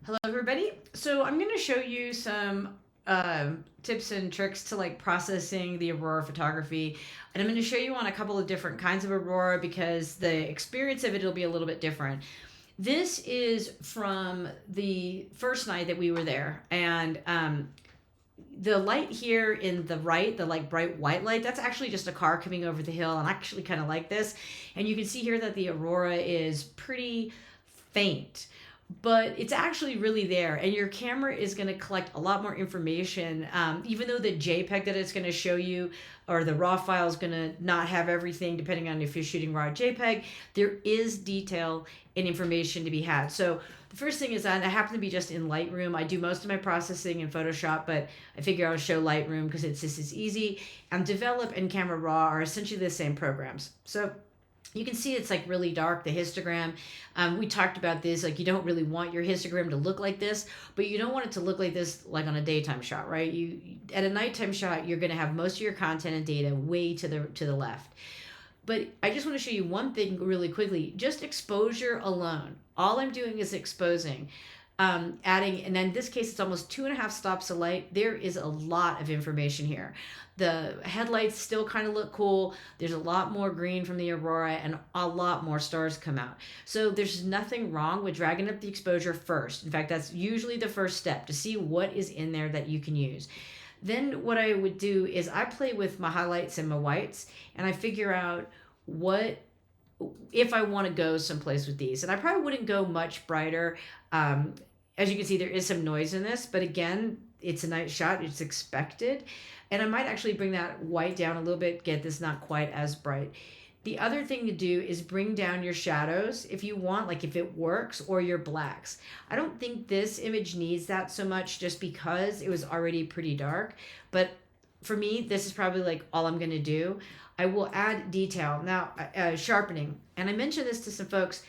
Hello, everybody. So I'm going to show you some tips and tricks to like processing the Aurora photography, and I'm going to show you on a couple of different kinds of Aurora because the experience of it will be a little bit different. This is from the first night that we were there, and the light here in the right, the like bright white light, that's actually just a car coming over the hill, and I actually kind of like this. And you can see here that the Aurora is pretty faint, but it's actually really there, and your camera is going to collect a lot more information. Even though the JPEG that it's going to show you or the raw file is going to not have everything, depending on if you're shooting raw JPEG, there is detail and information to be had. So the first thing is that I happen to be just in Lightroom. I do most of my processing in Photoshop, but I figure I'll show Lightroom because it's just as easy. And Develop and Camera Raw are essentially the same programs. So you can see it's like really dark, the histogram. We talked about this, like you don't really want your histogram to look like this, but you don't want it to look like this like on a daytime shot, right? You at a nighttime shot, you're going to have most of your content and data way to the left. But I just want to show you one thing really quickly. Just exposure alone. All I'm doing is exposing. Adding, and in this case, it's almost 2.5 stops of light. There is a lot of information here. The headlights still kind of look cool. There's a lot more green from the Aurora and a lot more stars come out. So there's nothing wrong with dragging up the exposure first. In fact, that's usually the first step to see what is in there that you can use. Then what I would do is I play with my highlights and my whites, and I figure out what if I want to go someplace with these. And I probably wouldn't go much brighter. As you can see, there is some noise in this, but again, it's a night shot. It's expected. And I might actually bring that white down a little bit, get this not quite as bright. The other thing to do is bring down your shadows if you want, like if it works, or your blacks. I don't think this image needs that so much just because it was already pretty dark. But for me, this is probably like all I'm going to do. I will add detail. Now, sharpening. And I mentioned this to some folks.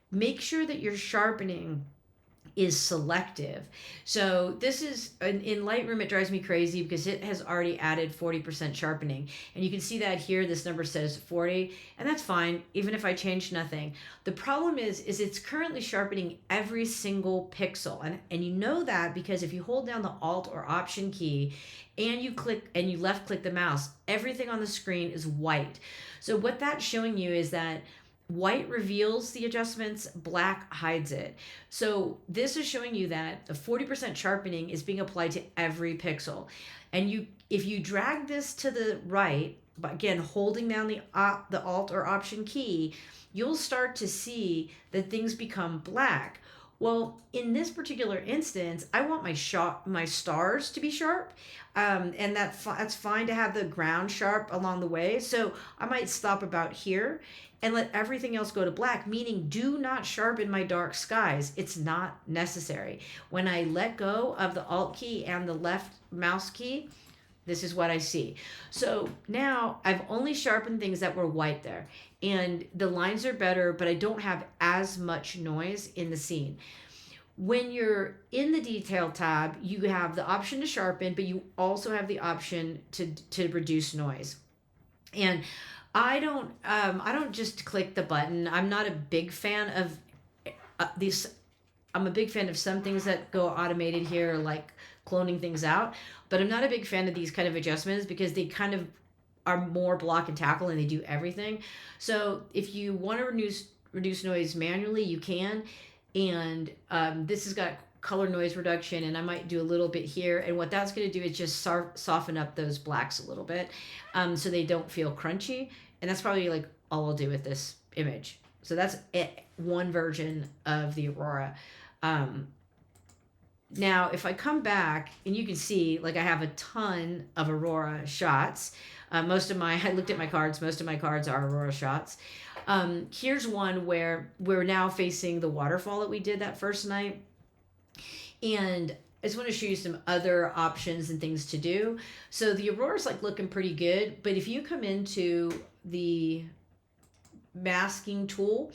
Make sure that your sharpening is selective. So this is in Lightroom, it drives me crazy because it has already added 40% sharpening. And you can see that here, this number says 40, and that's fine, even if I change nothing. The problem is it's currently sharpening every single pixel. And you know that because if you hold down the Alt or Option key and you click and you left click the mouse, everything on the screen is white. So what that's showing you is that white reveals the adjustments, black hides it. So this is showing you that the 40% sharpening is being applied to every pixel. And if you drag this to the right, but again, holding down the Alt or Option key, you'll start to see that things become black. Well, in this particular instance, I want my stars to be sharp, and that's fine to have the ground sharp along the way. So I might stop about here and let everything else go to black, meaning do not sharpen my dark skies. It's not necessary. When I let go of the Alt key and the left mouse key, this is what I see. So now I've only sharpened things that were white there, and the lines are better, but I don't have as much noise in the scene. When you're in the detail tab, you have the option to sharpen, but you also have the option to reduce noise. And I don't just click the button. I'm not a big fan of these. I'm a big fan of some things that go automated here, like cloning things out, but I'm not a big fan of these kind of adjustments because they kind of are more block and tackle and they do everything. So if you want to reduce noise manually, you can. And this has got color noise reduction, and I might do a little bit here. And what that's going to do is just soften up those blacks a little bit, so they don't feel crunchy. And that's probably like all I'll do with this image. So that's it, one version of the Aurora. Now, if I come back, and you can see, like I have a ton of Aurora shots. I looked at my cards. Most of my cards are Aurora shots. Here's one where we're now facing the waterfall that we did that first night. And I just want to show you some other options and things to do. So the Aurora's like looking pretty good, but if you come into the masking tool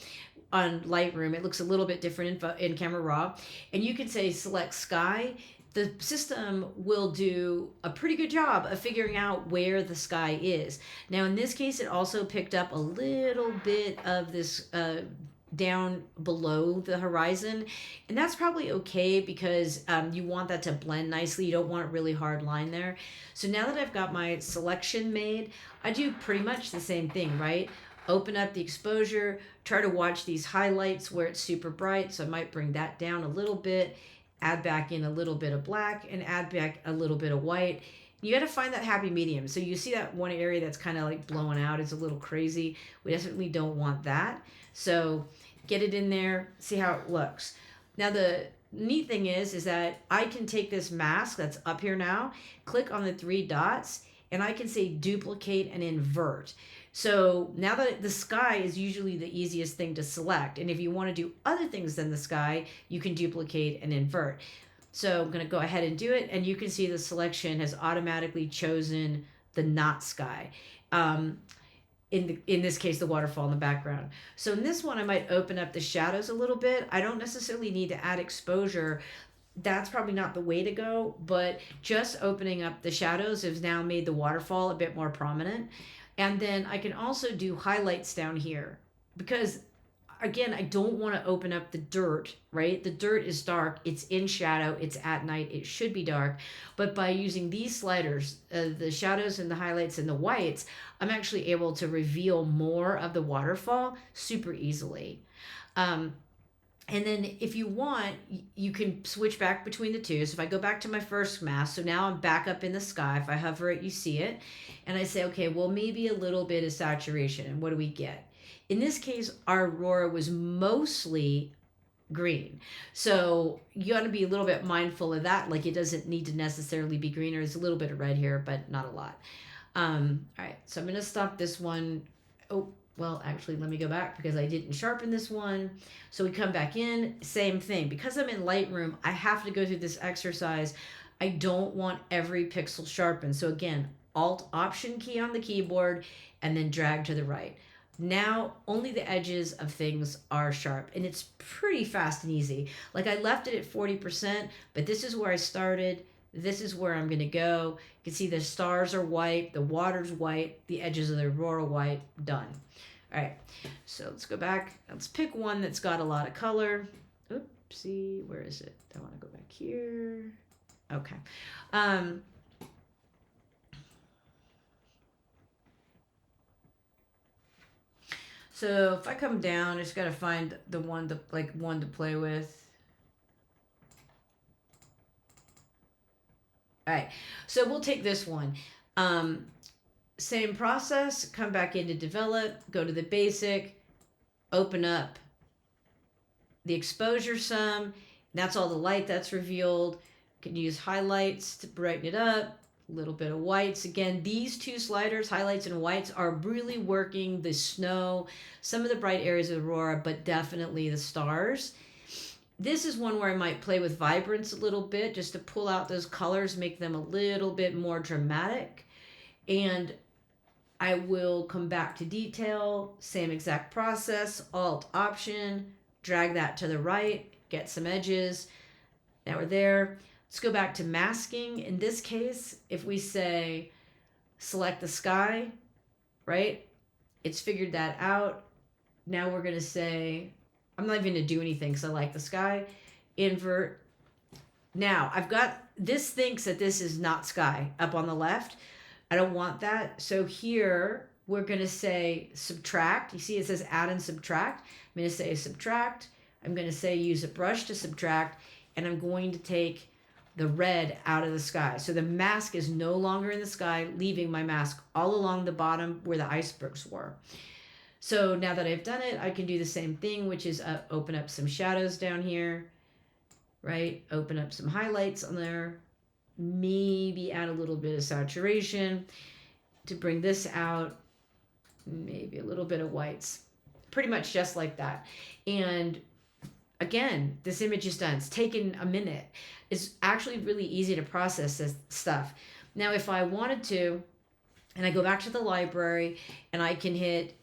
on Lightroom, it looks a little bit different in Camera Raw, and you can say select sky. The system will do a pretty good job of figuring out where the sky is. Now, in this case, it also picked up a little bit of this down below the horizon, and that's probably okay because you want that to blend nicely. You don't want a really hard line there. So now that I've got my selection made, I do pretty much the same thing, right? Open up the exposure, try to watch these highlights where it's super bright, so I might bring that down a little bit, add back in a little bit of black, and add back a little bit of white. You got to find that happy medium. So you see that one area that's kind of like blowing out, it's a little crazy. We definitely don't want that. So get it in there, see how it looks. Now the neat thing is that I can take this mask that's up here now, click on the three dots, and I can say duplicate and invert. So now that the sky is usually the easiest thing to select, and if you want to do other things than the sky, you can duplicate and invert. So I'm going to go ahead and do it, and you can see the selection has automatically chosen the not sky. In this case, the waterfall in the background. So in this one, I might open up the shadows a little bit. I don't necessarily need to add exposure. That's probably not the way to go, but just opening up the shadows has now made the waterfall a bit more prominent. And then I can also do highlights down here because, again, I don't want to open up the dirt, right? The dirt is dark, it's in shadow, it's at night, it should be dark. But by using these sliders, the shadows and the highlights and the whites, I'm actually able to reveal more of the waterfall super easily. And then if you want, you can switch back between the two. So if I go back to my first mask, so now I'm back up in the sky. If I hover it, you see it. And I say, okay, well, maybe a little bit of saturation. And what do we get? In this case, our aurora was mostly green. So you got to be a little bit mindful of that. Like it doesn't need to necessarily be green. There's a little bit of red here, but not a lot. All right, so I'm going to stop this one. Oh, well, actually, let me go back because I didn't sharpen this one. So we come back in, same thing. Because I'm in Lightroom, I have to go through this exercise. I don't want every pixel sharpened. So again, Alt-Option key on the keyboard and then drag to the right. Now, only the edges of things are sharp, and it's pretty fast and easy. Like I left it at 40%, but this is where I started. This is where I'm going to go. You can see the stars are white, the water's white, the edges of the aurora white, done. All right, so let's go back. Let's pick one that's got a lot of color. Oopsie, where is it? I want to go back here. Okay. So if I come down, I just got to find the one to play with. All right, so we'll take this one. Same process, come back into develop, go to the basic, open up the exposure sum. That's all the light that's revealed. You can use highlights to brighten it up, a little bit of whites. Again, these two sliders, highlights and whites, are really working the snow, some of the bright areas of the aurora, but definitely the stars. This is one where I might play with vibrance a little bit just to pull out those colors, make them a little bit more dramatic. And I will come back to detail, same exact process, Alt-Option, drag that to the right, get some edges. Now we're there. Let's go back to masking. In this case, if we say select the sky, right? It's figured that out. Now we're going to say, I'm not even going to do anything because I like the sky. Invert. Now I've got, this thinks that this is not sky up on the left. I don't want that. So here we're going to say subtract. You see it says add and subtract. I'm going to say subtract. I'm going to say use a brush to subtract. And I'm going to take the red out of the sky. So the mask is no longer in the sky, leaving my mask all along the bottom where the icebergs were. So now that I've done it, I can do the same thing, which is open up some shadows down here, right? Open up some highlights on there. Maybe add a little bit of saturation to bring this out. Maybe a little bit of whites. Pretty much just like that. And again, this image is done. It's taken a minute. It's actually really easy to process this stuff. Now, if I wanted to, and I go back to the library and I can hit,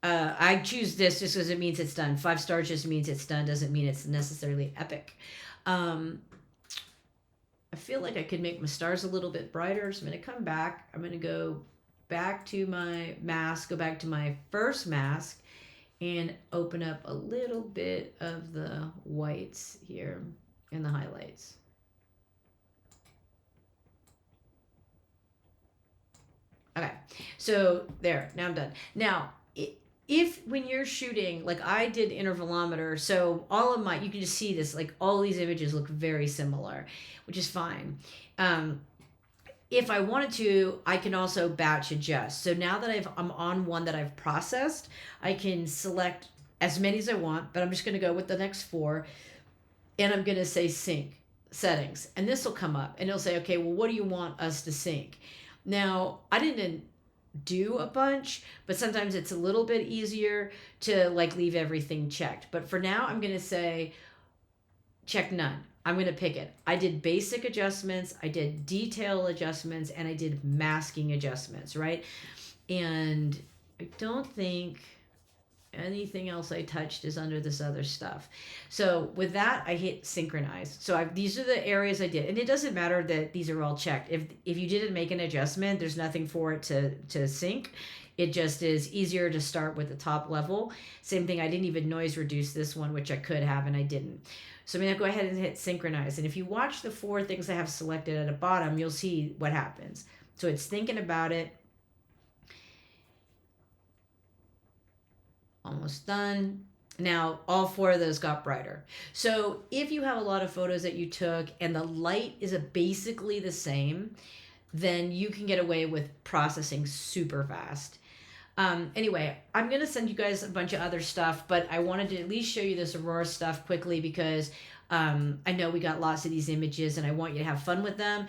I choose this just because it means it's done. 5 stars just means it's done. Doesn't mean it's necessarily epic. I feel like I could make my stars a little bit brighter. So I'm going to come back. I'm going to go back to my mask, go back to my first mask, and open up a little bit of the whites here and the highlights. Okay, so there, now I'm done. Now, if when you're shooting, like I did intervalometer, so all of my, you can just see this, like all these images look very similar, which is fine. If I wanted to, I can also batch adjust. So now that I'm on one that I've processed, I can select as many as I want, but I'm just going to go with the next 4, and I'm going to say sync settings, and this will come up and it'll say, okay, well, what do you want us to sync? Now, I didn't do a bunch, but sometimes it's a little bit easier to like leave everything checked. But for now, I'm going to say check none. I'm going to pick it. I did basic adjustments, I did detail adjustments, and I did masking adjustments, right? And I don't think anything else I touched is under this other stuff. So with that, I hit synchronize. So these are the areas I did, and it doesn't matter that these are all checked. If you didn't make an adjustment, there's nothing for it to sync. It just is easier to start with the top level. Same thing, I didn't even noise reduce this one, which I could have, and I didn't. So I'm going to go ahead and hit synchronize. And if you watch the 4 things I have selected at the bottom, you'll see what happens. So it's thinking about it. Almost done. Now all 4 of those got brighter. So if you have a lot of photos that you took and the light is basically the same, then you can get away with processing super fast. Anyway, I'm going to send you guys a bunch of other stuff, but I wanted to at least show you this Aurora stuff quickly because I know we got lots of these images and I want you to have fun with them.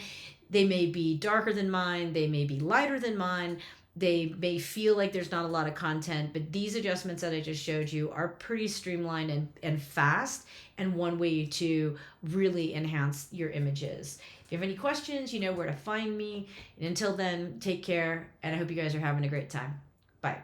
They may be darker than mine. They may be lighter than mine. They may feel like there's not a lot of content, but these adjustments that I just showed you are pretty streamlined and fast, and one way to really enhance your images. If you have any questions, you know where to find me. And until then, take care, and I hope you guys are having a great time. Bye.